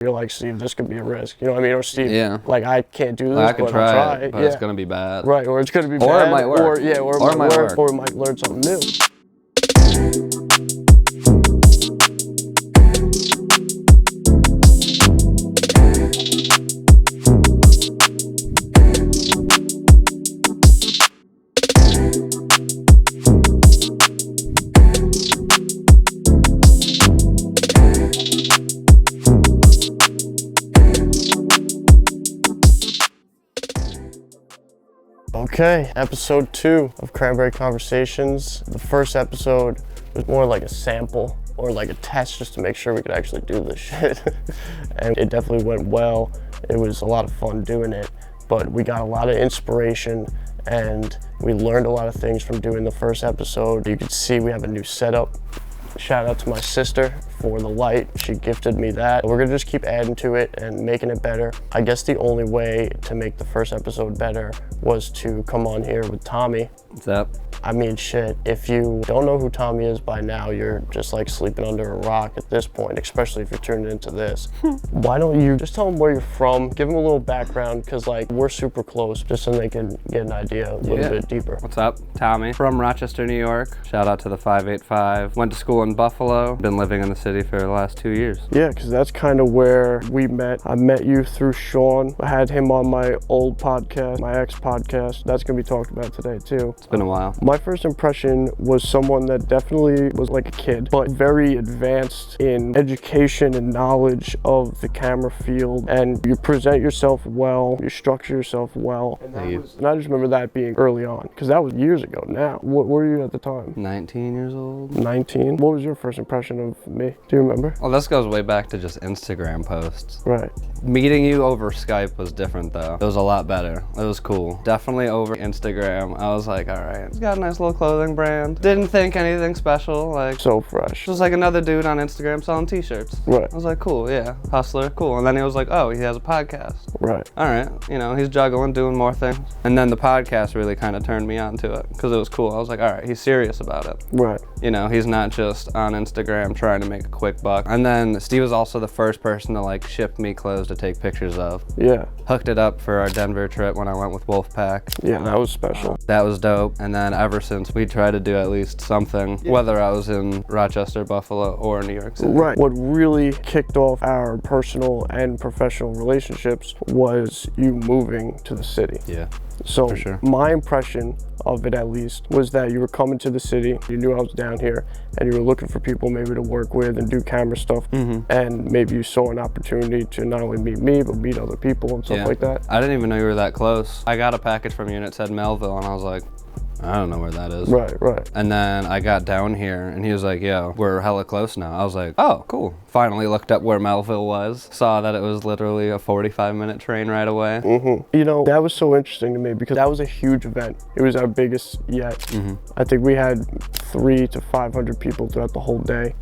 You're like, Steve, this could be a risk. You know what I mean? Or Steve, Yeah. like, I can't do this, I could but try I'll try it, but it's going to be bad. Right, or it's going to be or bad. It might work. Or it might work. Or we might learn something new. Okay, episode 2 of Cranberry Conversations. The first episode was more like a sample or like a test just to make sure we could actually do this shit. And it definitely went well. It was a lot of fun doing it, but we got a lot of inspiration and we learned a lot of things from doing the first episode. You can see we have a new setup. Shout out to my sister for the light. She gifted me that. We're gonna just keep adding to it and making it better. I guess the only way to make the first episode better was to come on here with Tommy. What's up? I mean, shit, if you don't know who Tommy is by now, you're just like sleeping under a rock at this point, especially if you're tuning into this. Why don't you just tell them where you're from, give them a little background, because like we're super close, just so they can get an idea a little bit deeper. What's up? Tommy from Rochester, New York. Shout out to the 585. Went to school in Buffalo. Been living in the city for the last 2 years. Yeah, because that's kind of where we met. I met you through Sean. I had him on my old podcast, my ex podcast. That's gonna be talked about today too. It's been a while. My first impression was someone that definitely was like a kid, but very advanced in education and knowledge of the camera field. And you present yourself well, you structure yourself well. And I just remember that being early on, because that was years ago now. What were you at the time? 19 years old. 19? What was your first impression of me? Do you remember? Well, this goes way back to just Instagram posts. Right. Meeting you over Skype was different though. It was a lot better. It was cool. Definitely over Instagram. I was like, all right, he's got a nice little clothing brand. Didn't think anything special. Like, so fresh. Just like another dude on Instagram selling t-shirts. Right. I was like, cool, yeah, hustler, cool. And then he was like, oh, he has a podcast. Right. All right, you know, he's juggling, doing more things. And then the podcast really kind of turned me on to it because it was cool. I was like, all right, he's serious about it. Right. You know, he's not just on Instagram trying to make a quick buck. And then Steve was also the first person to like ship me clothes to take pictures of. Yeah. Hooked it up for our Denver trip when I went with Wolfpack. Yeah, that was special. That was dope. And then ever since, we tried to do at least something, whether I was in Rochester, Buffalo, or New York City. Right. What really kicked off our personal and professional relationships was you moving to the city. Yeah. So for sure. My impression of it, at least, was that you were coming to the city, you knew I was down here, and you were looking for people maybe to work with and do camera stuff, and maybe you saw an opportunity to not only meet me, but meet other people and stuff like that. I didn't even know you were that close. I got a package from you and it said Melville, and I was like, I don't know where that is. Right. And then I got down here and he was like, yo, we're hella close now. I was like, oh, cool. Finally looked up where Melville was, saw that it was literally a 45-minute train ride away. You know, that was so interesting to me because that was a huge event. It was our biggest yet. I think we had 300 to 500 people throughout the whole day.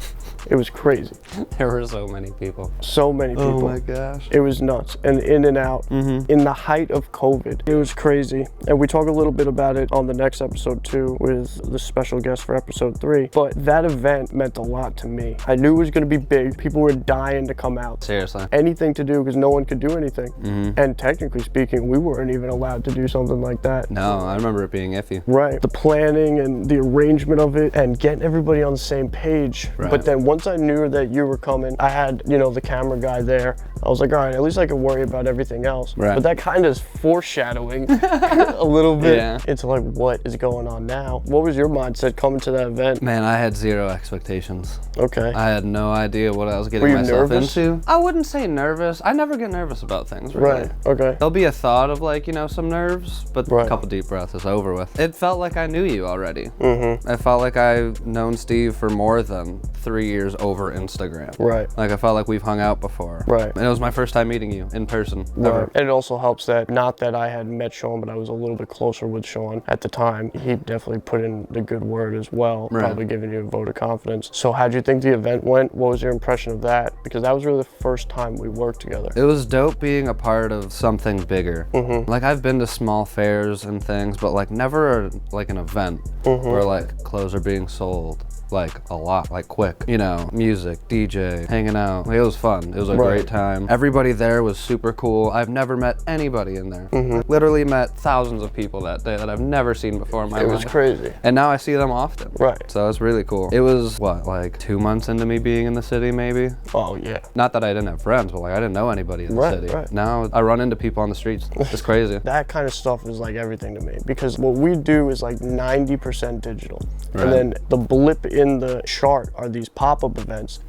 It was crazy. There were so many people. So many people. Oh my gosh. It was nuts. And in and out. In the height of COVID. It was crazy. And we talk a little bit about it on the next episode too with the special guest for episode 3. But that event meant a lot to me. I knew it was going to be big. People were dying to come out. Seriously. Anything to do because no one could do anything. And technically speaking, we weren't even allowed to do something like that. No, I remember it being iffy. Right. The planning and the arrangement of it and getting everybody on the same page. Right. But then once I knew that you were coming, I had, you know, the camera guy there. I was like, all right, at least I can worry about everything else. Right. But that kind of is foreshadowing a little bit Yeah. into like what is going on now. What was your mindset coming to that event? Man, I had zero expectations. Okay. I had no idea what I was getting myself into. I wouldn't say nervous. I never get nervous about things, really. Right. Okay. There'll be a thought of like, you know, some nerves, but Right. a couple deep breaths is over with. It felt like I knew you already. I felt like I've known Steve for more than 3 years over Instagram. Right. Like I felt like we've hung out before. Right. And it was my first time meeting you in person. Right. And it also helps that, not that I had met Sean, but I was a little bit closer with Sean at the time. He definitely put in the good word as well, Right. probably giving you a vote of confidence. So how'd you think the event went? What was your impression impression of that? Because that was really the first time we worked together. It was dope being a part of something bigger. Like I've been to small fairs and things, but like never like an event where like clothes are being sold. Like a lot, like quick, you know, music, DJ, hanging out. Like, it was fun. It was a great time. Everybody there was super cool. I've never met anybody in there. Literally met thousands of people that day that I've never seen before in my life. It was crazy. And now I see them often. Right. So it's really cool. It was, what, like 2 months into me being in the city, maybe? Oh, yeah. Not that I didn't have friends, but like I didn't know anybody in the city. Right. Now I run into people on the streets. It's crazy. That kind of stuff is like everything to me, because what we do is like 90% digital. And then the blip in the chart are these pop-up events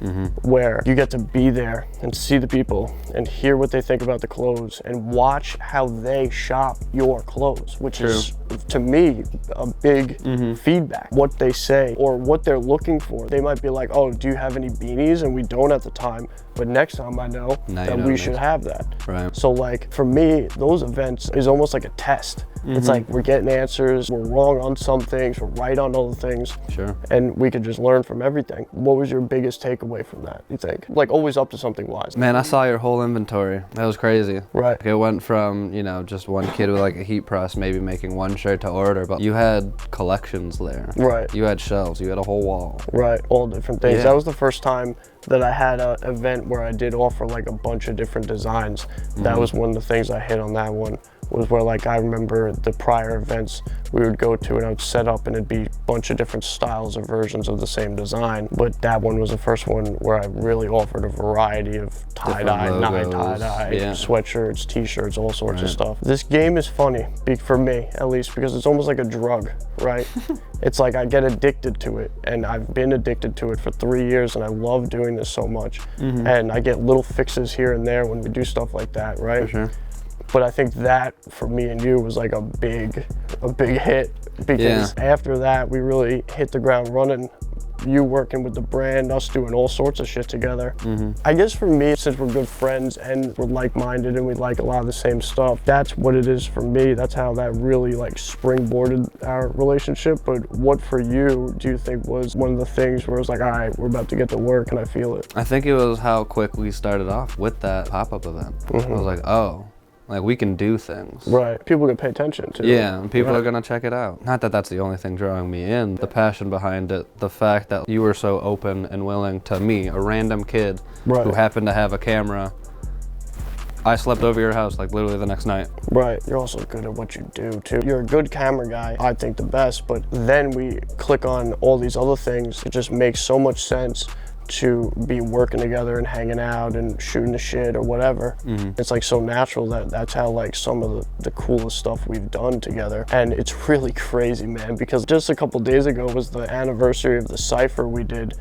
where you get to be there and see the people and hear what they think about the clothes and watch how they shop your clothes, which is, to me, a big feedback. What they say or what they're looking for. They might be like, oh, do you have any beanies? And we don't at the time, but next time I know that we should have that. Right. So like for me, those events is almost like a test. It's like we're getting answers, we're wrong on some things, we're right on other things. Sure. And we could just learn from everything. What was your biggest takeaway from that, you think? Like always up to something wise. Man, I saw your whole inventory. That was crazy. Right. Like, it went from, you know, just one kid with like a heat press, maybe making one shirt to order, but you had collections there. Right. You had shelves, you had a whole wall. Right, all different things. Yeah. That was the first time that I had an event where I did offer like a bunch of different designs. That was one of the things I hit on that one. Was where like I remember the prior events we would go to and I would set up and it'd be a bunch of different styles or versions of the same design. But that one was the first one where I really offered a variety of tie-dye, non-tie-dye, sweatshirts, t-shirts, all sorts of stuff. This game is funny, for me at least, because it's almost like a drug, right? It's like I get addicted to it, and I've been addicted to it for 3 years, and I love doing this so much. And I get little fixes here and there when we do stuff like that, right? For sure. But I think that for me and you was like a big hit, because after that we really hit the ground running. You working with the brand, us doing all sorts of shit together. I guess for me, since we're good friends and we're like-minded and we like a lot of the same stuff, that's what it is for me. That's how that really like springboarded our relationship. But what for you do you think was one of the things where it was like, all right, we're about to get to work and I feel it? I think it was how quick we started off with that pop-up event. I was like, oh. Like, we can do things. Right. People can pay attention to it. Yeah, and people are gonna check it out. Not that that's the only thing drawing me in. The passion behind it, the fact that you were so open and willing to me, a random kid who happened to have a camera. I slept over your house like literally the next night. Right. You're also good at what you do too. You're a good camera guy, I think the best, but then we click on all these other things. It just makes so much sense to be working together and hanging out and shooting the shit or whatever. It's like so natural that that's how like some of the coolest stuff we've done together. And it's really crazy, man, because just a couple days ago was the anniversary of the Cypher we did,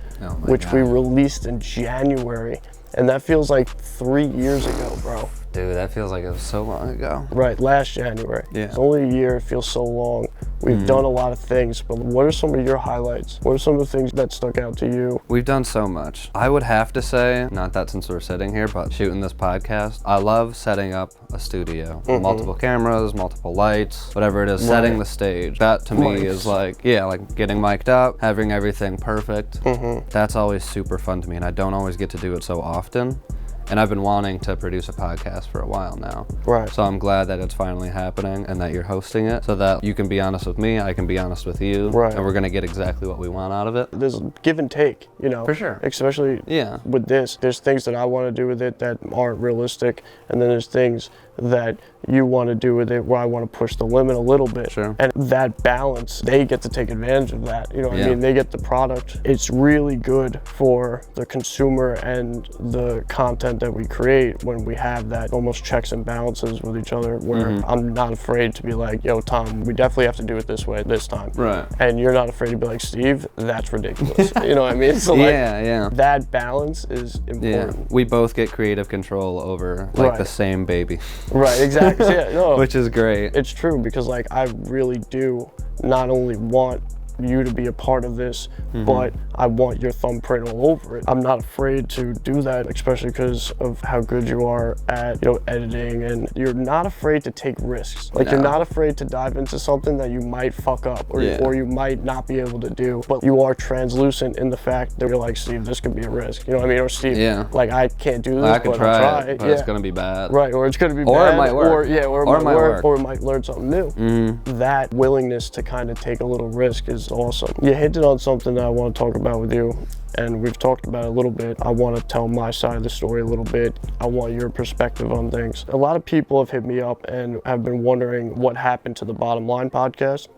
which we released in January. And that feels like 3 years ago, bro. Dude, that feels like it was so long ago. Right, last January. Yeah. It's only a year, it feels so long. We've done a lot of things, but what are some of your highlights? What are some of the things that stuck out to you? We've done so much. I would have to say, not that since we're sitting here, but shooting this podcast, I love setting up a studio. Multiple cameras, multiple lights, whatever it is, setting the stage. That to me is like, like getting mic'd up, having everything perfect. That's always super fun to me, and I don't always get to do it so often. And I've been wanting to produce a podcast for a while now. Right. So I'm glad that it's finally happening and that you're hosting it so that you can be honest with me, I can be honest with you. Right. And we're gonna get exactly what we want out of it. There's give and take, you know. For sure. Especially with this. There's things that I want to do with it that aren't realistic. And then there's things that you want to do with it where I want to push the limit a little bit. Sure. And that balance, they get to take advantage of that. You know what I mean? They get the product. It's really good for the consumer and the content that we create when we have that almost checks and balances with each other, where I'm not afraid to be like, yo, Tom, we definitely have to do it this way this time. Right. And you're not afraid to be like, Steve, that's ridiculous. You know what I mean? So like, that balance is important. Yeah. We both get creative control over like the same baby. Right, exactly. Yeah, no. Which is great. It's true, because like I really do not only want you to be a part of this, but I want your thumbprint all over it. I'm not afraid to do that, especially because of how good you are at, you know, editing, and you're not afraid to take risks. Like, you're not afraid to dive into something that you might fuck up or you might not be able to do, but you are translucent in the fact that you're like, Steve, this could be a risk. You know what I mean? Or Steve, like, I can't do this, I could but try I'll try it, but it's gonna be bad. Right, or it's gonna be bad. Or it might work. Or it might work. Or it might learn something new. That willingness to kind of take a little risk is awesome. You hinted on something that I want to talk about with you, and we've talked about it a little bit. I want to tell my side of the story a little bit. I want your perspective on things. A lot of people have hit me up and have been wondering what happened to the Bottom Line podcast.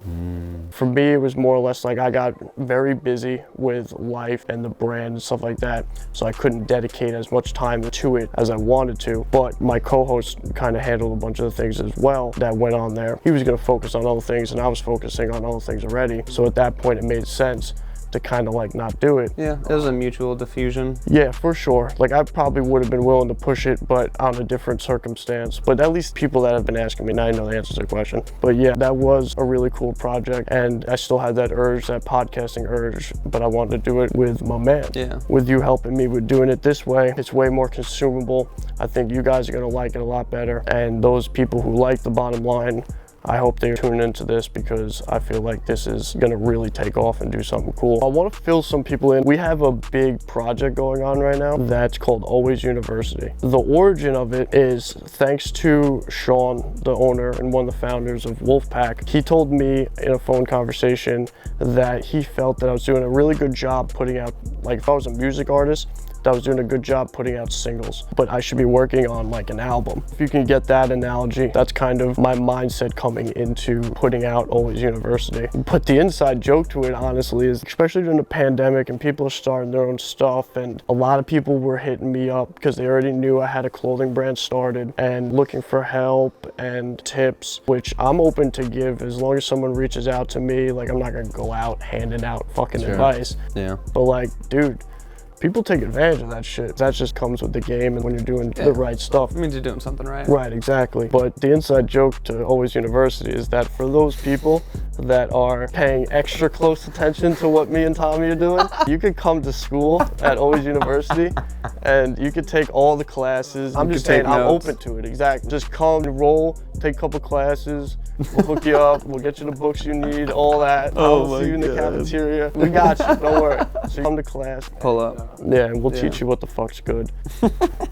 For me, it was more or less like I got very busy with life and the brand and stuff like that, so I couldn't dedicate as much time to it as I wanted to. But my co-host kind of handled a bunch of the things as well that went on there. He was going to focus on other things, and I was focusing on other things already. So at that point, it made sense to kind of like not do it. Yeah, it was a mutual diffusion. Yeah, for sure. Like, I probably would have been willing to push it, but on a different circumstance. But at least people that have been asking me, now I know the answer to the question. But yeah, that was a really cool project, and I still had that urge, that podcasting urge, but I wanted to do it with my man. Yeah. With you helping me with doing it this way, it's way more consumable. I think you guys are gonna like it a lot better. And those people who like the Bottom Line, I hope they tune into this, because I feel like this is gonna really take off and do something cool. I wanna fill some people in. We have a big project going on right now that's called Always University. The origin of it is thanks to Sean, the owner and one of the founders of Wolfpack. He told me in a phone conversation that he felt that I was doing a really good job putting out, like, if I was a music artist, that I was doing a good job putting out singles, but I should be working on like an album. If you can get that analogy, that's kind of my mindset coming into putting out Always University. But the inside joke to it, honestly, is especially during the pandemic and people are starting their own stuff, and a lot of people were hitting me up because they already knew I had a clothing brand started and looking for help and tips, which I'm open to give as long as someone reaches out to me. Like, I'm not gonna go out handing out fucking advice. Yeah. But like, dude, people take advantage of that shit. That just comes with the game and when you're doing the right stuff. It means you're doing something right. Right, exactly. But the inside joke to Always University is that for those people that are paying extra close attention to what me and Tommy are doing, you could come to school at Always University and you could take all the classes. I'm just saying, I'm open to it, exactly. Just come, enroll, take a couple classes, we'll hook you up, we'll get you the books you need, all that. I'll see you in the cafeteria. We got you, don't worry. So you come to class. Pull up. Yeah, and we'll teach you what the fuck's good.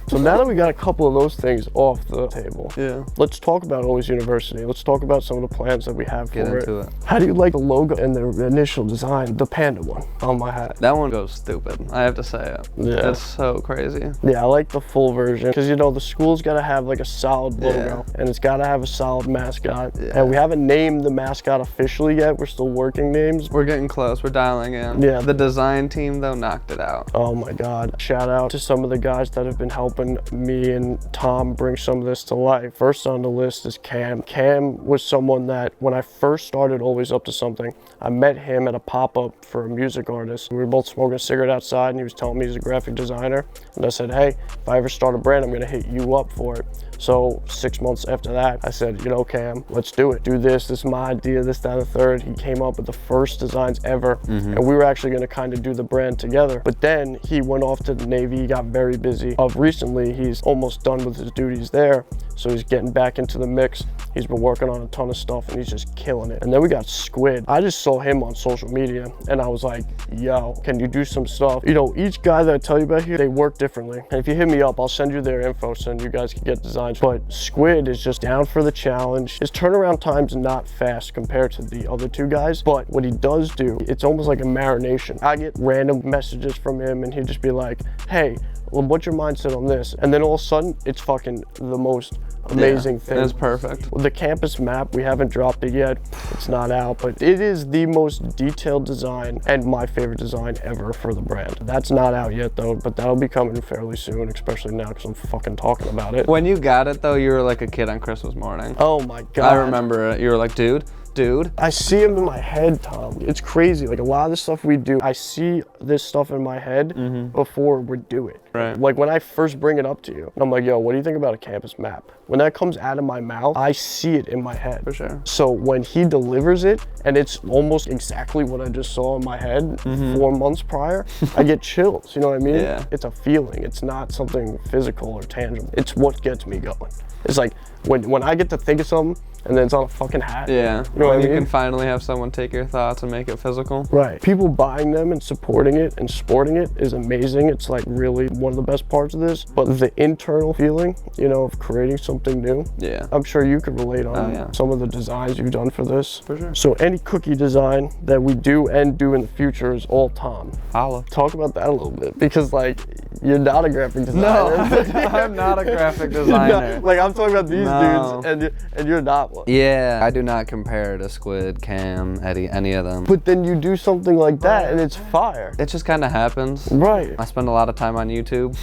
So now that we got a couple of those things off the table, let's talk about Always University. Let's talk about some of the plans that we have for it. Get into it. How do you like the logo and the initial design, the panda one on my hat? That one goes stupid, I have to say it. Yeah. It's so crazy. Yeah, I like the full version because, you know, the school's got to have like a solid logo and it's got to have a solid mascot. And we haven't named the mascot officially yet. We're still working names. We're getting close. We're dialing in. Yeah. The design team, though, knocked it out. Oh my God. Shout out to some of the guys that have been helping me and Tom bring some of this to life. First on the list is Cam. Cam was someone that when I first started Always Up to Something, I met him at a pop-up for a music artist. We were both smoking a cigarette outside and he was telling me he's a graphic designer. And I said, hey, if I ever start a brand, I'm gonna hit you up for it. So 6 months after that, I said, you know, Cam, let's do it. Do this, this is my idea, this, that, and the third. He came up with the first designs ever. And we were actually gonna kind of do the brand together. But then he went off to the Navy, he got very busy. Recently, he's almost done with his duties there. So he's getting back into the mix. He's been working on a ton of stuff and he's just killing it. And then we got Squid. I just saw him on social media and I was like, yo, can you do some stuff? You know, each guy that I tell you about here, they work differently. And if you hit me up, I'll send you their info so you guys can get designs. But Squid is just down for the challenge. His turnaround time's not fast compared to the other two guys, but what he does do, it's almost like a marination. I get random messages from him and he'd just be like, hey, well, what's your mindset on this? And then all of a sudden, it's fucking the most amazing thing. It's perfect. The campus map, we haven't dropped it yet. It's not out, but it is the most detailed design and my favorite design ever for the brand. That's not out yet though, but that'll be coming fairly soon, especially now because I'm fucking talking about it. When you got it though, you were like a kid on Christmas morning. Oh my God. I remember it. You were like, dude, dude. I see them in my head, Tom. It's crazy. Like a lot of the stuff we do, I see this stuff in my head before we do it. Right. Like when I first bring it up to you, I'm like, yo, what do you think about a campus map? When that comes out of my mouth, I see it in my head. For sure. So when he delivers it, and it's almost exactly what I just saw in my head 4 months prior, I get chills, you know what I mean? Yeah. It's a feeling. It's not something physical or tangible. It's what gets me going. It's like when I get to think of something and then it's on a fucking hat. Yeah. You know what I mean? You can finally have someone take your thoughts and make it physical. Right. People buying them and supporting it and sporting it is amazing. It's like really one of the best parts of this. But the internal feeling, you know, of creating something new. Yeah. I'm sure you could relate on some of the designs you've done for this. For sure. So any cookie design that we do and do in the future is all Tom. Holla. Talk about that a little bit, because like you're not a graphic designer. No, I'm not a graphic designer. Like I'm talking about these dudes and you're not one. Yeah, I do not compare to Squid, Cam, Eddie, any of them. But then you do something like that and it's fire. It just kind of happens. Right. I spend a lot of time on YouTube.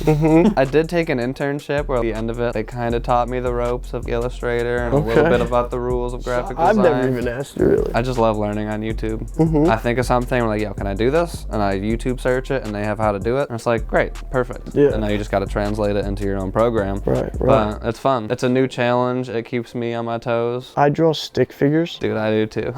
I did take an internship where at the end of it, they kind of taught me the ropes of Illustrator and a little bit about the rules of graphic design. I've never even asked you really. I just love learning on YouTube. I think of something, I'm like, yo, can I do this? And I YouTube search it and they have how to do it. And it's like, great, perfect. Yeah. And now you just got to translate it into your own program. Right. But it's fun. It's a new challenge. It keeps me on my toes. I draw stick figures. Dude, I do too.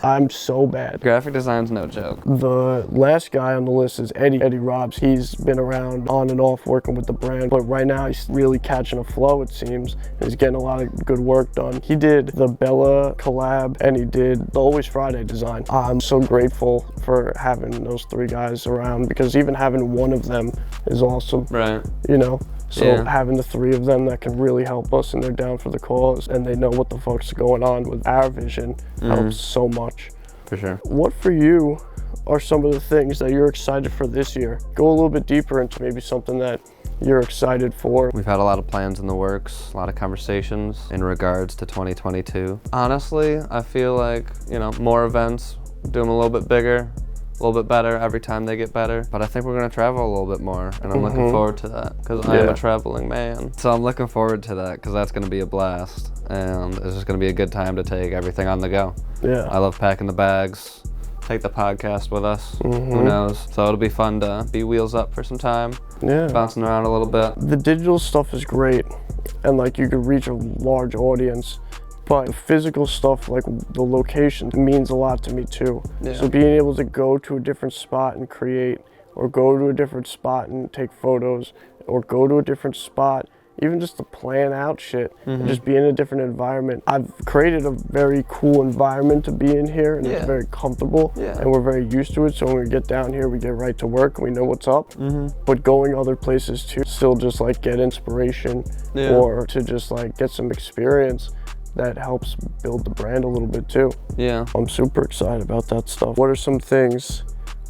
I'm so bad. Graphic design's no joke. The last guy on the list is Eddie Robs. He's been around on and off working with the brand, but right now he's really catching a flow, it seems. He's getting a lot of good work done. He did the Bella collab and he did the Always Friday design. I'm so grateful for having those three guys around, because even having one of them is awesome. Right. You know? So having the three of them that can really help us, and they're down for the cause and they know what the fuck's going on with our vision helps so much. For sure. What for you are some of the things that you're excited for this year? Go a little bit deeper into maybe something that you're excited for. We've had a lot of plans in the works, a lot of conversations in regards to 2022. Honestly, I feel like, you know, more events, do them a little bit bigger, a little bit better every time they get better. But I think we're gonna travel a little bit more, and I'm looking forward to that, because I am a traveling man. So I'm looking forward to that, because that's gonna be a blast, and it's just gonna be a good time to take everything on the go. Yeah. I love packing the bags, take the podcast with us, who knows. So it'll be fun to be wheels up for some time, bouncing around a little bit. The digital stuff is great, and like you could reach a large audience, but the physical stuff, like the location, means a lot to me too. So being able to go to a different spot and create, or go to a different spot and take photos, or go to a different spot, even just to plan out shit, and just be in a different environment. I've created a very cool environment to be in here, and it's very comfortable, and we're very used to it. So when we get down here, we get right to work, and we know what's up. But going other places too, still just like get inspiration, or to just like get some experience that helps build the brand a little bit too. Yeah. I'm super excited about that stuff. What are some things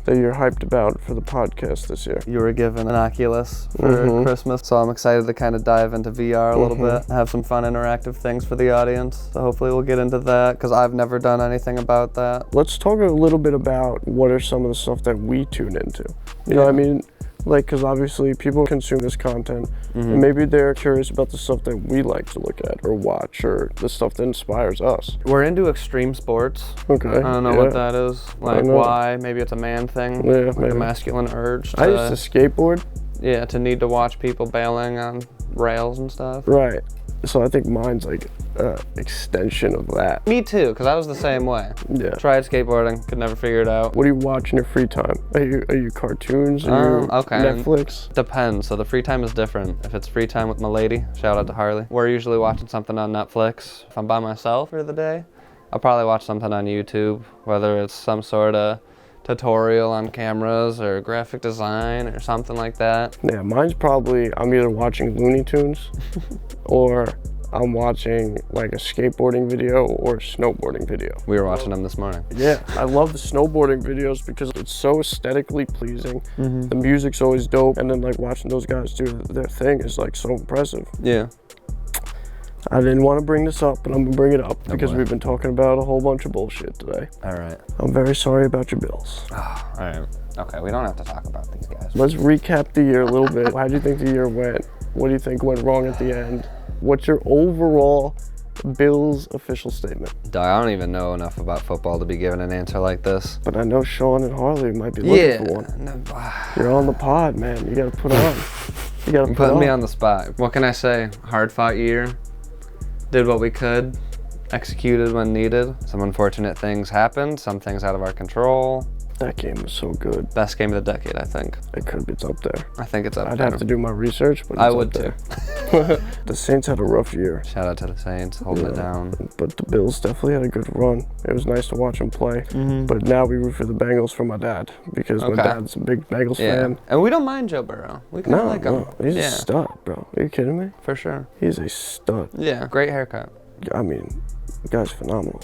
that you're hyped about for the podcast this year? You were given an Oculus for Christmas, so I'm excited to kind of dive into VR a little bit, have some fun interactive things for the audience. So hopefully we'll get into that, because I've never done anything about that. Let's talk a little bit about what are some of the stuff that we tune into. You know what I mean? Like, because obviously people consume this content, and maybe they're curious about the stuff that we like to look at or watch, or the stuff that inspires us. We're into extreme sports. Okay. I don't know what that is. Like, why? Maybe it's a man thing. Yeah, like maybe. a masculine urge. I used to skateboard. Yeah, to need to watch people bailing on rails and stuff. Right. So I think mine's like an extension of that. Me too, because I was the same way. Yeah. Tried skateboarding, could never figure it out. What do you watch in your free time? Are you cartoons? Are you Netflix? Depends. So the free time is different. If it's free time with my lady, shout out to Harley, we're usually watching something on Netflix. If I'm by myself for the day, I'll probably watch something on YouTube, whether it's some sort of tutorial on cameras or graphic design or something like that. Yeah, mine's probably, I'm either watching Looney Tunes or I'm watching like a skateboarding video or a snowboarding video. We were watching them this morning. Yeah, I love the snowboarding videos because it's so aesthetically pleasing. The music's always dope, and then like watching those guys do their thing is like so impressive. Yeah. I didn't want to bring this up, but I'm gonna bring it up because we've been talking about a whole bunch of bullshit today. All right. I'm very sorry about your bills. All right. Okay, we don't have to talk about these guys. Let's recap the year a little bit. How do you think the year went? What do you think went wrong at the end? What's your overall Bills official statement. Dog, I don't even know enough about football to be given an answer like this. But I know Sean and Harley might be looking for one. No, You're on the pod, man. You gotta put on. You gotta put putting on. me on the spot. What can I say? Hard fought year. Did what we could. Executed when needed. Some unfortunate things happened. Some things out of our control. That game was so good. Best game of the decade, I think. It's up there. I think it's up I'd there. have to do my research, but it's I up would there. too. The Saints had a rough year. Shout out to the Saints, holding it down. But the Bills definitely had a good run. It was nice to watch them play. But now we root for the Bengals for my dad because my dad's a big Bengals fan. And we don't mind Joe Burrow. We kind of like him. He's a stud, bro. Are you kidding me? For sure. He's a stud. Yeah, great haircut. I mean, the guy's phenomenal.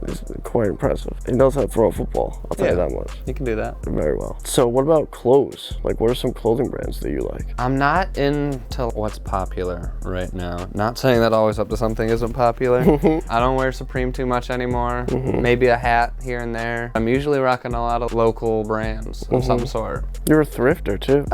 It's quite impressive. He knows how to throw a football, I'll tell you that much. You can do that. Very well. So what about clothes? Like, what are some clothing brands that you like? I'm not into what's popular right now. Not saying that Always Up to Something isn't popular. I don't wear Supreme too much anymore. Maybe a hat here and there. I'm usually rocking a lot of local brands of some sort. You're a thrifter too.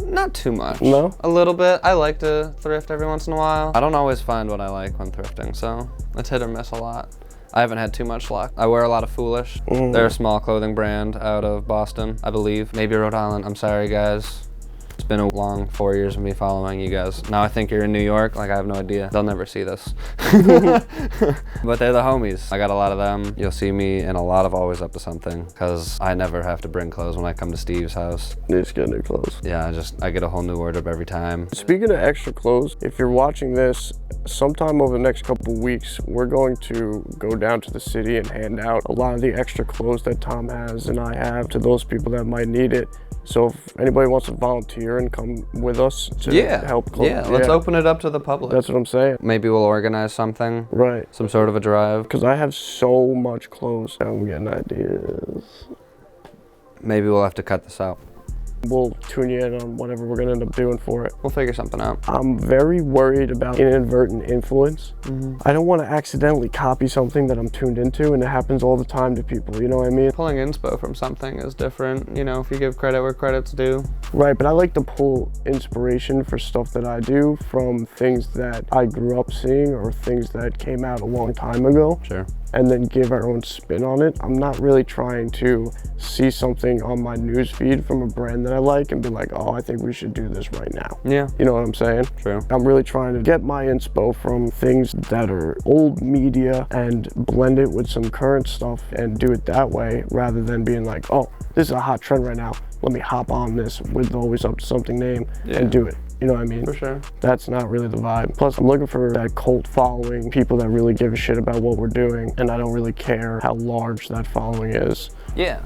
Not too much. No? A little bit. I like to thrift every once in a while. I don't always find what I like when thrifting, so it's hit or miss a lot. I haven't had too much luck. I wear a lot of Foolish. They're a small clothing brand out of Boston, I believe. Maybe Rhode Island. I'm sorry, guys. It's been a long 4 years of me following you guys. Now I think you're in New York. Like, I have no idea. They'll never see this. But they're the homies. I got a lot of them. You'll see me in a lot of Always Up to Something because I never have to bring clothes when I come to Steve's house. You just get new clothes. Yeah, I get a whole new wardrobe every time. Speaking of extra clothes, if you're watching this, sometime over the next couple weeks, we're going to go down to the city and hand out a lot of the extra clothes that Tom has and I have to those people that might need it. So if anybody wants to volunteer and come with us to help clothes. Yeah, let's open it up to the public. That's what I'm saying. Maybe we'll organize something. Right. Some sort of a drive. Because I have so much clothes. I'm getting ideas. Maybe we'll have to cut this out. We'll tune you in on whatever we're gonna end up doing for it. We'll figure something out. I'm very worried about inadvertent influence. I don't want to accidentally copy something that I'm tuned into, and it happens all the time to people, you know what I mean? Pulling inspo from something is different, you know, if you give credit where credit's due. Right, but I like to pull inspiration for stuff that I do from things that I grew up seeing or things that came out a long time ago. Sure. And then give our own spin on it. I'm not really trying to see something on my news feed from a brand that I like and be like, oh, I think we should do this right now. Yeah. You know what I'm saying? True. I'm really trying to get my inspo from things that are old media and blend it with some current stuff and do it that way rather than being like, oh, this is a hot trend right now. Let me hop on this with the Always Up to Something name and do it. You know what I mean? For sure. That's not really the vibe. Plus, I'm looking for that cult following, people that really give a shit about what we're doing, and I don't really care how large that following is. Yeah.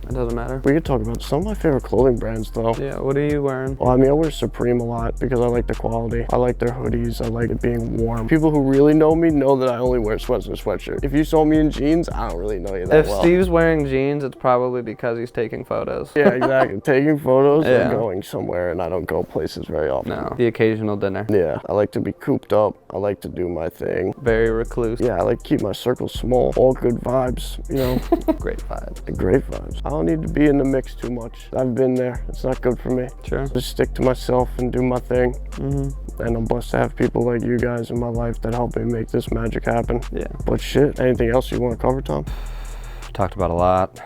It doesn't matter. We could talk about some of my favorite clothing brands though. Yeah, what are you wearing? Well, I mean, I wear Supreme a lot because I like the quality. I like their hoodies. I like it being warm. People who really know me know that I only wear sweats and a sweatshirt. If you saw me in jeans, I don't really know you that well. If Steve's wearing jeans, it's probably because he's taking photos. Yeah, exactly. Taking photos or going somewhere, and I don't go places very often. No, the occasional dinner. Yeah, I like to be cooped up. I like to do my thing. Very recluse. Yeah, I like to keep my circle small. All good vibes, you know. Great vibes. Great vibes. I don't need to be in the mix too much. I've been there. It's not good for me. Sure. Just stick to myself and do my thing. And I'm blessed to have people like you guys in my life that help me make this magic happen. Yeah. But shit, anything else you want to cover, Tom? Talked about a lot.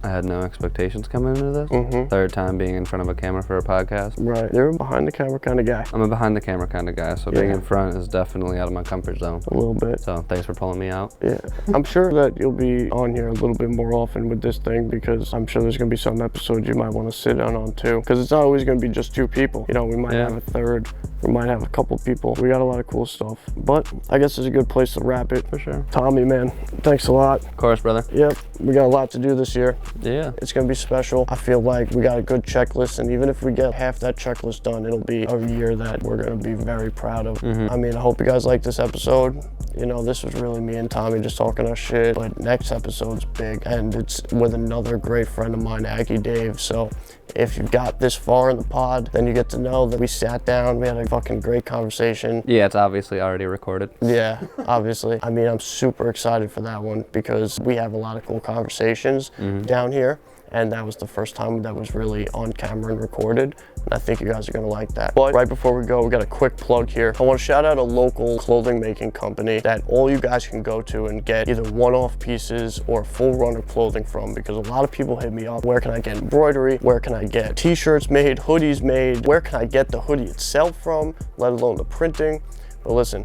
I had no expectations coming into this. Third time being in front of a camera for a podcast. Right. You're a behind the camera kind of guy. I'm a behind the camera kind of guy, so being in front is definitely out of my comfort zone. A little bit. So thanks for pulling me out. Yeah. I'm sure that you'll be on here a little bit more often with this thing because I'm sure there's going to be some episodes you might want to sit down on too. Because it's not always going to be just two people. You know, we might have a third. We might have a couple people. We got a lot of cool stuff. But I guess it's a good place to wrap it. For sure. Tommy, man, thanks a lot. Of course, brother. Yep. We got a lot to do this year. Yeah. It's going to be special. I feel like we got a good checklist, and even if we get half that checklist done, it'll be a year that we're going to be very proud of. I mean, I hope you guys like this episode. You know, this was really me and Tommy just talking our shit, but next episode's big, and it's with another great friend of mine, Aggie Dave. So if you got this far in the pod, then you get to know that we sat down, we had a fucking great conversation. Yeah, it's obviously already recorded. Yeah, obviously. I mean, I'm super excited for that one because we have a lot of cool conversations down here. and that was the first time that was really on camera and recorded, and I think you guys are gonna like that. But right before we go, we got a quick plug here. I want to shout out a local clothing making company that all you guys can go to and get either one-off pieces or a full run of clothing from, because a lot of people hit me up, where can I get embroidery, where can I get t-shirts made, hoodies made, where can I get the hoodie itself from, let alone the printing. But listen,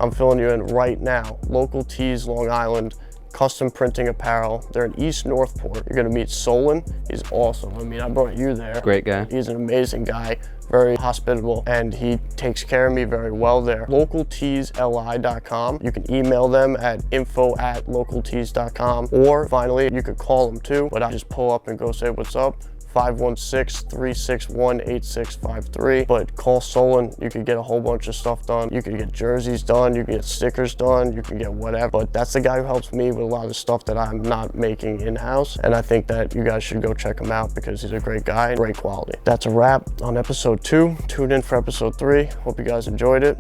I'm filling you in right now. Local Tees, Long Island, custom printing apparel. They're in East Northport. You're gonna meet Solon. He's awesome. I mean, I brought you there. Great guy. He's an amazing guy, very hospitable, and he takes care of me very well there. LocalTeesLI.com. You can email them at info@localtees.com, or finally, you could call them too, but I just pull up and go say what's up. 516-361-8653. But call Solon, you could get a whole bunch of stuff done. You could get jerseys done, you can get stickers done, you can get whatever. But that's the guy who helps me with a lot of stuff that I'm not making in-house. And I think that you guys should go check him out because he's a great guy, great quality. That's a wrap on episode 2. Tune in for episode 3. Hope you guys enjoyed it.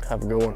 Have a good one.